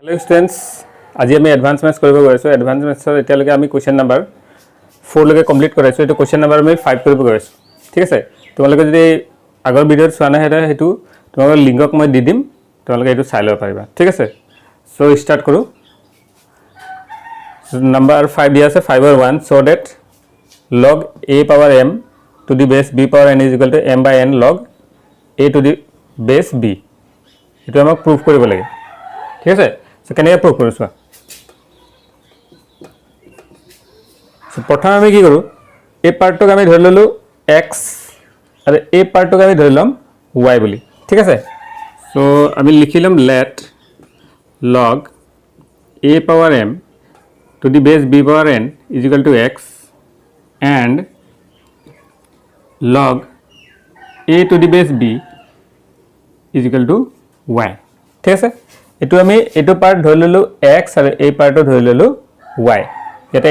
Hello students, আজি আমি advance maths কৰিব গৈ আছো। এডভান্স ম্যাথছৰ এতিয়ালৈকে আমি কোৱেশ্চন নাম্বাৰ 4 লৈকে কমপ্লিট কৰাইছো। এটো কোৱেশ্চন নাম্বাৰ আমি 5 কৰিব গৈ আছো। ঠিক আছে, তোমালোকে যদি আগৰ ভিডিঅ'ত চোৱা নাই হেতা হেতু তোমালোকৰ লিংকক মই দি দিম, তোমালোকে এটো চাই লব পাৰিবা। ঠিক আছে, সো স্টাৰ্ট কৰো। নাম্বাৰ 5 দিয়া আছে 5 or 1 so that log a power m to the base b power n is equal to m by n log a to the base b। এটো আমাক প্রুফ কৰিব লাগে। ঠিক আছে, সো কেনে প্ৰুফ কৰিছো। সো প্ৰথম আমি কি কৰো, এই পাৰ্টটোক আমি ধৰি ললো x আৰু এই পাৰ্টটোক আমি ধৰি লম y বুলি। ঠিক আছে, সো আমি লিখিলাম let log a power m to the base b power n is equal to x and log a to the base b is equal to y। ঠিক আছে, এটো আমি এটো পার্ট ধৰি ললো x আৰু এই পাৰ্টটো ধৰি ললো y। এটা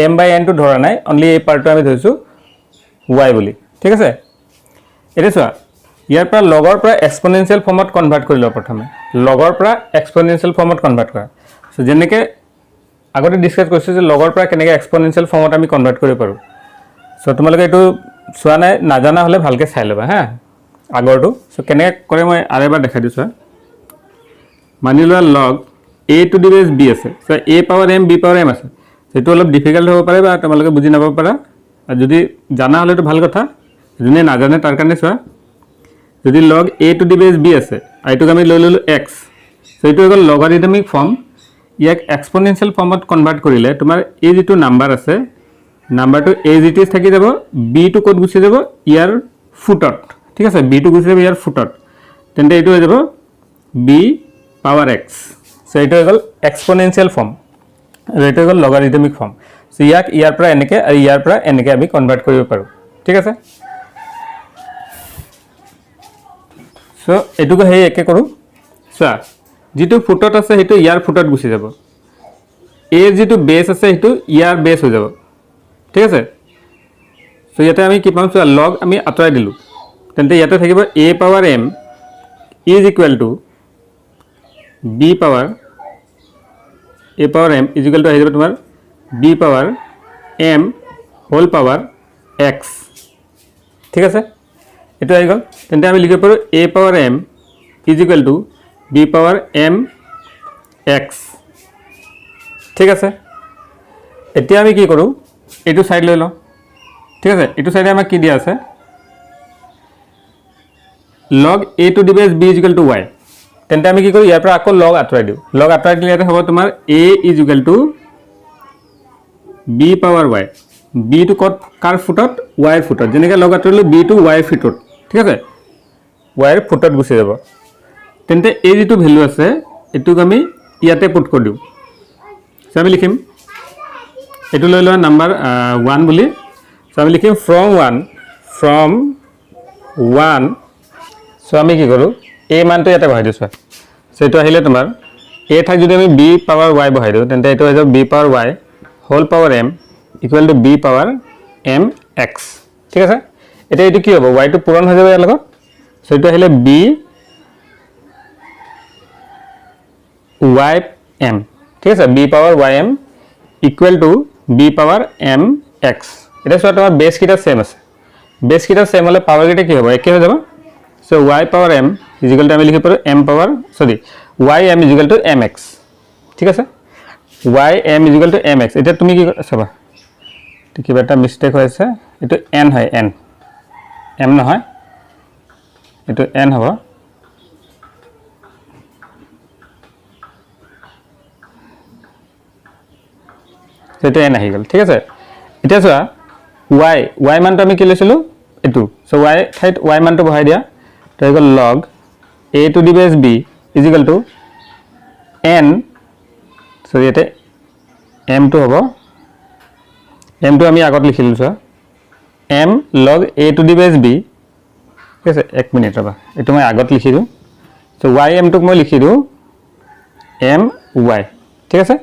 m by n টো ধৰা নাই, অনলি এই পাৰ্টটো আমি ধৰিছো y বুলি। ঠিক আছে, এটা চোৱা ইয়াৰ পৰা লগৰ পৰা এক্সপোনেনশিয়াল ফৰ্মত কনভাৰ্ট কৰি লও। প্ৰথমে লগৰ পৰা এক্সপোনেনশিয়াল ফৰ্মত কনভাৰ্ট কৰা। সো যেনেকৈ আগতে ডিসকাস কৰিছো যে লগৰ পৰা কেনেকৈ এক্সপোনেনশিয়াল ফৰ্মত আমি কনভাৰ্ট কৰিব পাৰো। সো তোমালোকে এটো চোৱা নাই, নাজানা হলে ভালকে চাই লবা হা আগৰটো। সো কেনেকৈ কৰে মই আৰু এবাৰ দেখাই দিছো। মানি লোৱা log a to the base b আছে, so a power m b power m আছে। সেটো অলপ ডিফিকাল্ট হ'ব পাৰে বা তোমালোকে বুজি নাপাব পাৰা, আৰু যদি জানা হলে তো ভাল কথা, যোনে নাজানে তাৰ কাৰণে চোৱা। যদি log a to the base b আছে, আইটোক আমি লৈ ললো x, সো এটো হ'ল লগাৰিদমিক ফৰ্ম। ইয়াক এক্সপোনেনশিয়াল ফৰ্মত কনভাৰ্ট কৰিলে তোমাৰ এই যেটো নাম্বাৰ আছে, নাম্বাৰটো as it is থাকি যাব, b টো কত গুছি যাব ইয়াৰ ফুটত। ঠিক আছে, b টো গুছি যাব ইয়াৰ ফুটত, তেন্তে এটো হৈ যাব b power x। সো এটো হ'ল এক্সপোনেনশিয়াল ফৰ্ম আৰু এটো হ'ল লগাৰিদমিক ফৰ্ম। সো ইয়াক ইয়াৰ পৰা এনেকে আৰু ইয়াৰ পৰা এনেকে আমি কনভাৰ্ট কৰিব পাৰো। ঠিক আছে, সো এটুকু হেই একে কৰো। চোৱা যেটো ফুটত আছে হেতু ইয়াৰ ফুটত গুছি যাব, এ যেটো বেস আছে হেতু ইয়াৰ বেস হৈ যাব। ঠিক আছে, সো ইয়াতে আমি কি পাম, চোৱা লগ আমি আতৰাই দিলো, তেন্তে ইয়াতে থাকিব a power m is equal to b power m is equal to আহি যাব তোমাৰ b power m whole power x। ঠিক আছে, এটো আহি গল, তেন্তে আমি লিখিব পাৰো a power m is equal to b power m x। ঠিক আছে, এতিয়া আমি কি কৰো, এটো সাইড লৈ লও। ঠিক আছে, এটো সাইডে আমাক কি দিয়া আছে, log a to the base b is equal to y। তেন্তে আমি কি কৰো, ইয়াৰ পৰা আকৌ log আতৰাই দিও। log আতৰাই দিলে এটা হ'ব তোমাৰ a is equal to b power y। b টো কত কাৰ ফুটত, y ৰ ফুটত। যেনেকৈ log আতৰাইলো b টো y ফুটত। ঠিক আছে, y ৰ ফুটত গুছি যাব। তেন্তে এই যেটো ভ্যালু আছে এটুক আমি ইয়াতে পুট কৰি দিও। সো আমি লিখিম এটো লৈ লোৱা নাম্বাৰ 1 বুলি। সো আমি লিখিম from 1। সো আমি কি কৰো, a মানটো ইয়াতে বহাই দিছো। সো এটো আহিলে তোমাৰ a ঠাই যদি আমি b power y বহাই দিও, তেন্তে এটো হৈ যাব b power y whole power m equal to b power m x। ঠিক আছে, এটা এটো কি হ'ব, y টো পূৰণ হৈ যাব ইয়াৰ লগত। সো এটো আহিলে b y m। ঠিক আছে, b power y m equal to b power m x। এটা চোৱা তোমাৰ বেস কিটা সেম আছে, বেস কিটা সেম হলে পাৱাৰ কিটা কি হ'ব, একে হৈ যাব। So y power m is equal to আমি লিখি পাৰো m power y m is equal to mx। ঠিক আছে, y m is equal to mx। এটা তুমি কি চাবা, কিবা এটা মিস্টেক হৈ আছে, এটো n হয়, n m নহয়, এটো n হ'ব। সেটা n আহি গল। ঠিক আছে, এটা চোৱা y মানটো আমি কি লৈছিলো এটো। সো y ঠাইত y মানটো বহাই দিয়া, তো হৈ গল log a to the base b is equal to n। So ইয়াতে m টো হ'ব, m টো আমি আগত লিখিলো। চোৱা m log a to the base b। ঠিক আছে, এক মিনিট ৰবা, এটো মই আগত লিখি দিও। সো y m টোক মই লিখি দিও m y। ঠিক আছে,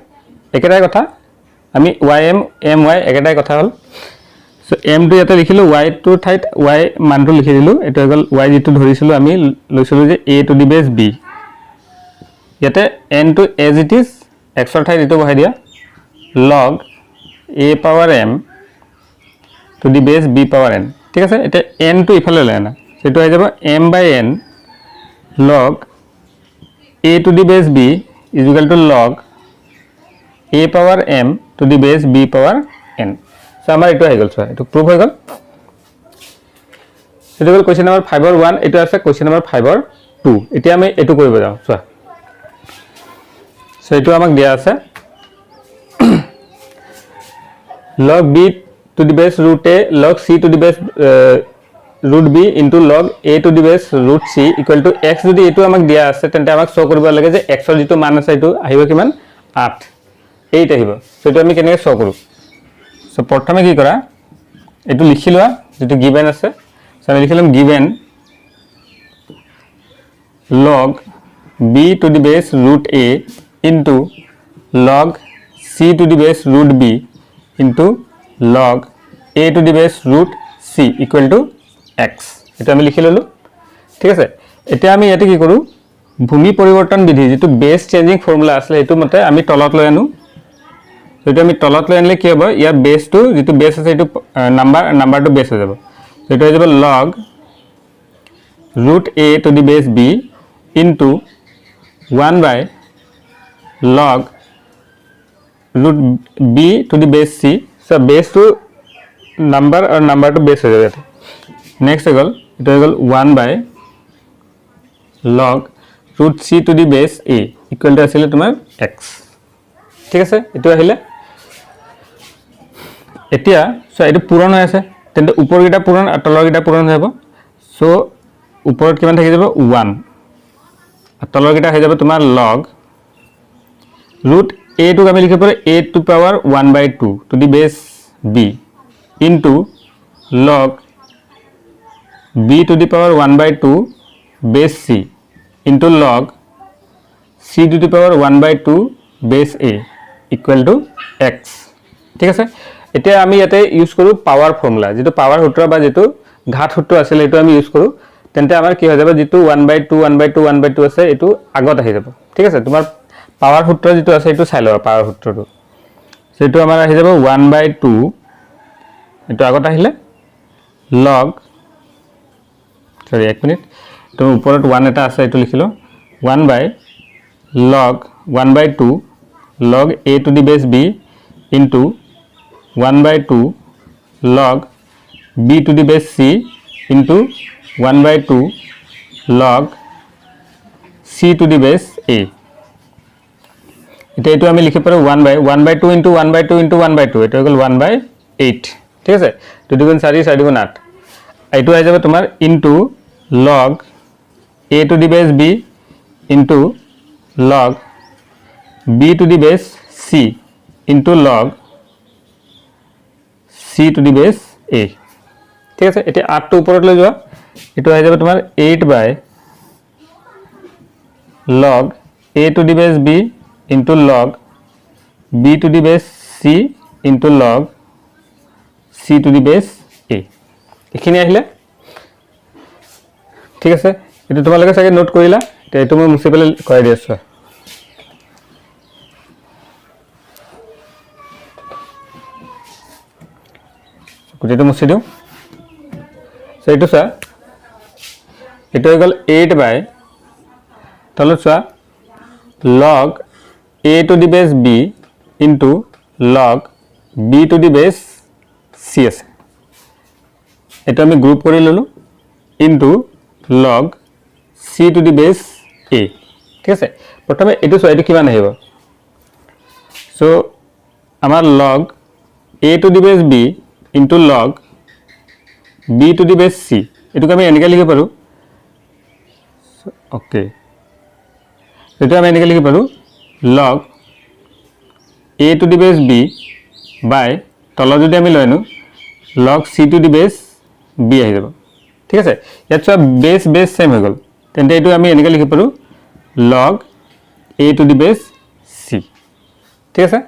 একেটাই কথা, আমি y m y একেটাই কথা হল। সো m টো ইয়াতে লিখিলো, y টো ঠাইত y মানটো লিখি দিলো। এটো হৈ গল y যেটো ধৰিছিলো আমি লৈছিলো যে a to the base b ইয়াতে n টো এজ ইট ইজ x ৰ ঠাইত এটো বহাই দিয়া log a power m to the base b power n ঠিক আছে এটা n টো ইফালে লৈ আনা সেটো হৈ যাব m/n log a to the base b is equal to log a power m to the base b power n so আমাৰ এটো হৈ গল সো এটো প্ৰুফ হৈ গল এটো হল কোশ্চেন নম্বৰ 5 ৰ 1 এটো আছে কোশ্চেন নম্বৰ 5 ৰ 2 এতিয়া আমি এটো কৰিব যাও সো সো এটো আমাক দিয়া আছে log b to the base root a log c to the base root b into log a to the base root c equal to x যদি এটো আমাক দিয়া আছে তেন্তে আমাক শো কৰিব লাগে যে x ৰ যেটো মান আছে এটো আহিব কিমান 8 8 আহিব সো এটো আমি কেনেকৈ শো কৰো সো প্ৰথমে কি কৰা এটো লিখি লোৱা যেটো গিভেন আছে সো আমি লিখিলাম given log b to the base root a into log c to the base root b into log a to the base root c equal to x এটা আমি লিখি ললো ঠিক আছে এটা আমি ইয়াতে কি কৰো ভূমি পৰিৱৰ্তন বিধি যেটো বেস চেঞ্জিং ফৰ্মুলা আছে এটো মতে আমি তলত লৈ আনো যেটো আমি তলত লৈ আনলে কি হ'ব ইয়াৰ বেসটো যেটো বেস আছে এটো নাম্বাৰটো বেস হৈ যাব এটো হৈ যাব log root a to the base b into 1 by log root b to the base c so base to number or number to base ho jayega next equal it equal 1 by log root c to the base a equal to asile tomar x ঠিক আছে এটো আহিলে এতিয়া so এটো পূৰণ হৈ আছে তেন্তে উপৰ গিটা পূৰণ আৰু তলৰ গিটা পূৰণ হ'ব সো উপৰত কিমান থাকি যাব 1 আৰু তলৰ গিটা হৈ যাব তোমাৰ log root a to আমি লিখিব পাৰো a to power 1/2 to the base b into log b to the power 1/2 base c into log c to the power 1/2 base a equal to x ঠিক আছে এতিয়া আমি ইয়াতে ইউজ কৰো power formula যেটো পাৱাৰ সূত্ৰ বা যেটো ঘাত সূত্ৰ আছিল এটো আমি ইউজ কৰো তেন্তে আমাৰ কি হৈ যাব যেটো 1/2 1/2 1/2 আছে এটো আগত আহি যাব ঠিক আছে তোমাৰ পাৱাৰ সূত্ৰ যেটো আছে এটো চাই লবা পাৱাৰ সূত্ৰটো সেটো আমাৰ আহি যাব 1/2 এটো আগত আহিলে log সৰি এক মিনিট তো ওপৰত 1 এটা আছে এটো লিখিলো 1 by log 1/2 log a to the base b into 1/2 log b to the base c into 1/2 log c to the base a এটা এটো আমি লিখি পাৰো 1/2 into 1/2 into 1/2 এটা হল 1/8 ঠিক আছে 2 গুণ 4 4 গুণ 8 এটো আই যাব তোমাৰ into log a to the base b into log b to the base c into log c to the base a ঠিক আছে এটা 8 টো উপৰত লৈ যোৱা এটো আই যাব তোমাৰ 8 by log a to the base b into log b to the base c into log c to the base a এখিনি আহিলে ঠিক আছে এটো তোমালোকে সাগে নোট কৰিলা তে এটো মই মুছি পেলে কৰাই দি আছো কুটিটো মুছি দিও সো এটো সা এটো হৈ গল 8 by তলত সা log a to the base b into log b to the base c আছে এটা আমি গ্রুপ কৰি ললো into log c to the base a ঠিক আছে প্ৰথমে এটো সো এটো কিমান আহিব সো আমাৰ log a to the base b into log b to the base c এটো আমি এনেকৈ লিখিব পাৰো ওকে এটা আমি এনেকৈ লিখিব পাৰো log a to the base b by তলত যদি আমি লয়নো log c to the base b আহি যাব ঠিক আছে ইয়াত সব বেস সেম হৈ গল তেন্তে এটো আমি এনেকৈ লিখিব পাৰো log a to the base c ঠিক আছে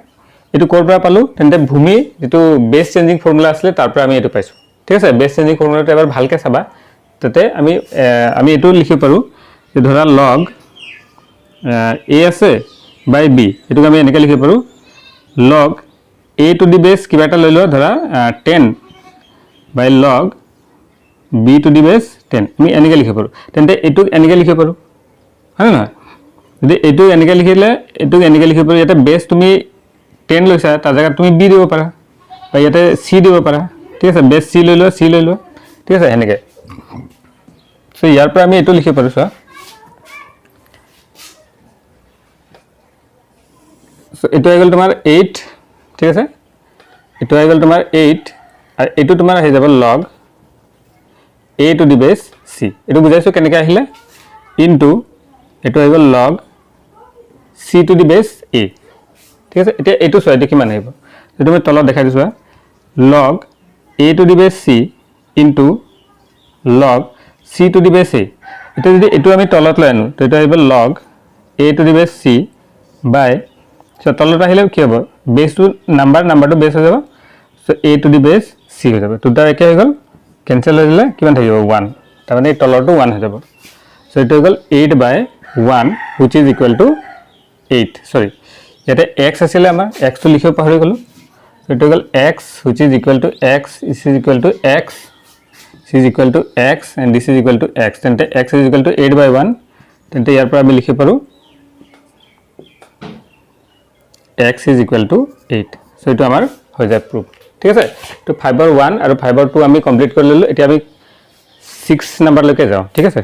এটো কোৰ পৰা পালো তেন্তে ভূমি যেটো বেস চেঞ্জিং ফৰ্মুলা আছিল তাৰ পৰা আমি এটো পাইছো ঠিক আছে বেস চেঞ্জিং ফৰ্মুলাটো এবাৰ ভালকে চাবা ততে আমি এটো লিখিব পাৰো যে ধৰা log a আছে বাই b এটুক আমি এনেকৈ লিখিব পাৰোঁ log a টু দি বেছ কিবা এটা লৈ লোৱা ধৰা 10 বাই log b টু দি বেছ 10 আমি এনেকৈ লিখিব পাৰোঁ তেন্তে এটুক এনেকৈ লিখিব পাৰোঁ হয় নহয় যদি এটুক এনেকৈ লিখিলে এটুক এনেকৈ লিখিব পাৰোঁ ইয়াতে বেছ তুমি 10 লৈছা তাৰ জেগাত তুমি b দিব পাৰা বা ইয়াতে c দিব পাৰা ঠিক আছে বেছ c লৈ লোৱা ঠিক আছে এনেকৈ সো ইয়াৰ পৰা আমি এটু লিখিব পাৰোঁ চোৱা সো এটু হৈ গ'ল তোমাৰ 8 ঠিক আছে এটু হৈ গ'ল তোমাৰ 8 আৰু এটু তোমাৰ আহি যাব log a টু দি বেছ c এটু বুজাইছো কেনেকৈ আহিলে ইনটু এটু হৈ গ'ল log c টু দি বেছ a ঠিক আছে এতিয়া এটু চোৱা এটু কিমান আহিব যদি মই তলত দেখাই দিছো log a টু দি বেছ c into log c to the বেছ a এটা যদি এটু আমি তলত লৈ আনো তো এটা আহিব log a টু দি বেছ c বাই সো তলত আহিলে কি হ'ব বেছটো নাম্বাৰটো বেছ হৈ যাব সো a টু দি বেছ c হৈ যাব দুটা একে হৈ গ'ল কেনসেল হৈ দিলে কিমান থাকিব 1 তাৰ মানে এই তলৰটো 1 হৈ যাব সো এটো হৈ গ'ল 8 বাই 1 which is equal to 8 সৰি ইয়াতে x আছিল আমাৰ x টো লিখিব পাহৰি গলো সো এটো হৈ গ'ল x which is equal to x is equal to x is equal to x and this is equal to x তেন্তে x is equal to 8 by 1 তেন্তে ইয়াৰ পৰা আমি লিখিব পাৰো x is equal to 8 so এটো আমাৰ হৈ যায় প্ৰুফ ঠিক আছে তো 5 ৰ 1 আৰু 5 ৰ 2 আমি কমপ্লিট কৰি ললো এতিয়া আমি 6 নম্বৰ লৈকে যাও ঠিক আছে